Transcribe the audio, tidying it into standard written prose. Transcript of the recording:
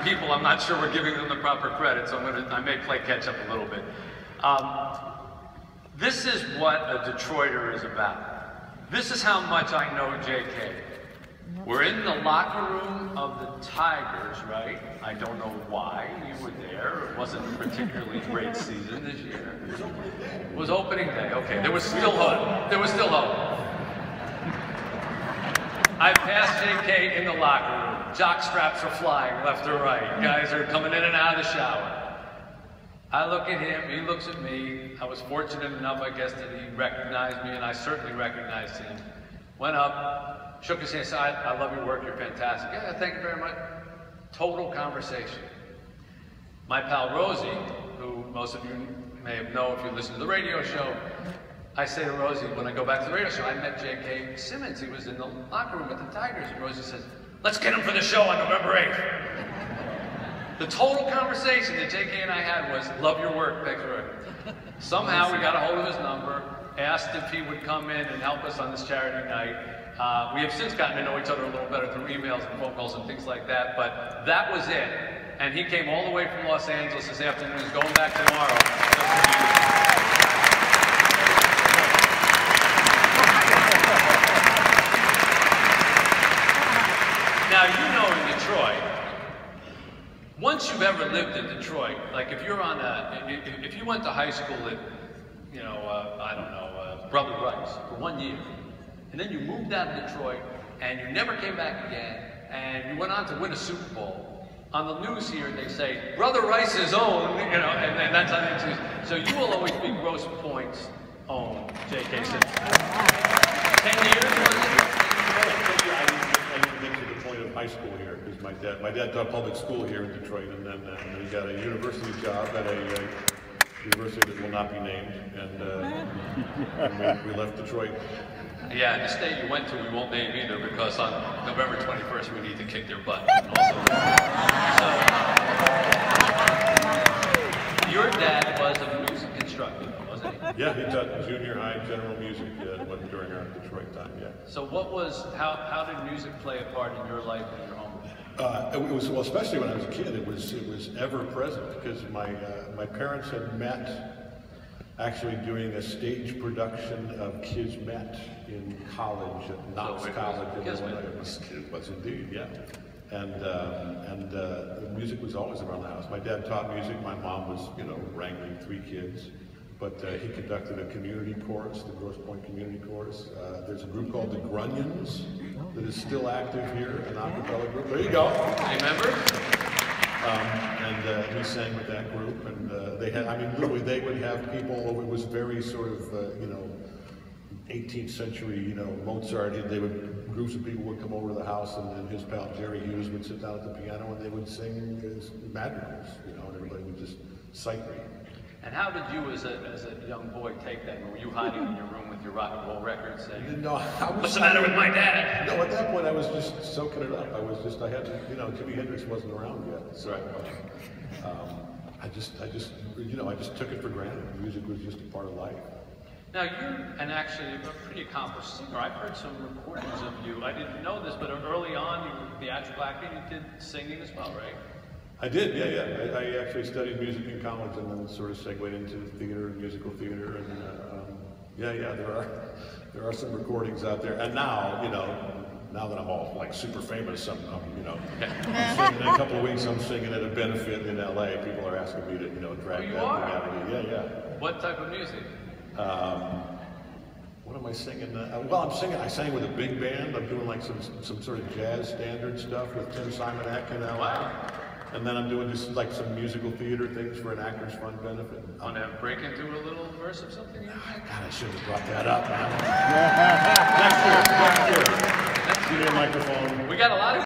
people, I'm not sure we're giving them the proper credit, so I may play catch up a little bit. This is what a Detroiter is about. This is how much I know JK. We're in the locker room of the Tigers, right? I don't know why you were there. It wasn't a particularly great season this year. It was opening day. Okay, there was still hope. There was still hope. I passed JK in the locker room. Jock straps are flying left or right. Guys are coming in and out of the shower. I look at him, he looks at me. I was fortunate enough, I guess, that he recognized me, and I certainly recognized him. Went up, shook his hand, said, I love your work, you're fantastic. Yeah, thank you very much. Total conversation. My pal Rosie, who most of you may have known if you listen to the radio show, I say to Rosie, when I go back to the radio show, I met J.K. Simmons. He was in the locker room with the Tigers. And Rosie says, let's get him for the show on November 8th. The total conversation that J.K. and I had was, love your work, thanks for it. Somehow we got a hold of his number, asked if he would come in and help us on this charity night. We have since gotten to know each other a little better through emails and phone calls and things like that, but that was it. And he came all the way from Los Angeles this afternoon. He's going back tomorrow. Now, you know in Detroit, once you've ever lived in Detroit, like if you're on if you went to high school at, you know, I don't know, Brother Rice for 1 year, and then you moved out of Detroit, and you never came back again, and you went on to win a Super Bowl, on the news here they say, Brother Rice's own, you know, and that's how they choose. So you will always be Grosse Point's own J.K. Simmons. 10 years, was it? I didn't get to the point of high school here, because my dad taught public school here in Detroit, and then he got a university job at a university that will not be named, and we left Detroit. Yeah, the state you went to we won't name either, because on November 21st we need to kick their butt. So, your dad was a music instructor, wasn't he? Yeah, he taught junior high general music during our Detroit time, yeah. So how did music play a part in your life and your home? It was, well, especially when I was a kid, it was ever present, because my parents had met actually doing a stage production of Kismet in college at Knox College in Illinois. It was indeed, yeah. And music was always around the house. My dad taught music. My mom was, you know, wrangling 3 kids. But he conducted a community chorus, the Grosse Pointe Community Chorus. There's a group called the Grunions that is still active here, an a cappella group. There you go. Remember? And he sang with that group, and they had, I mean, literally they would have people, it was very sort of, you know, 18th century, you know, Mozart, groups of people would come over to the house, and then his pal Jerry Hughes would sit down at the piano, and they would sing madrigals, you know, and everybody would just sight read. And how did you, as a young boy, take that? Were you hiding in your room with your rock and roll records saying, no, what's the matter with my dad? No, at that point I was just soaking it up. I had to, you know, Jimi Hendrix wasn't around yet. So I just took it for granted. Music was just a part of life. Now you're actually a pretty accomplished singer. I've heard some recordings of you. I didn't know this, but early on you were theatrical acting, you did singing as well, right? I did, yeah. I actually studied music in college and then sort of segued into theater and musical theater, and there are some recordings out there. And now, you know, now that I'm all like super famous, I'm I'm singing in a couple of weeks. I'm singing at a benefit in LA. People are asking me to, you know, drag that thing out of me. Yeah. What type of music? What am I singing? Well, I sang with a big band. I'm doing like some sort of jazz standard stuff with Tim Simonek in LA. Wow. And then I'm doing just like some musical theater things for an Actors Fund benefit. Want to break into a little verse of something? God, I should have brought that up, man. Next year. Give me a microphone. We got a lot of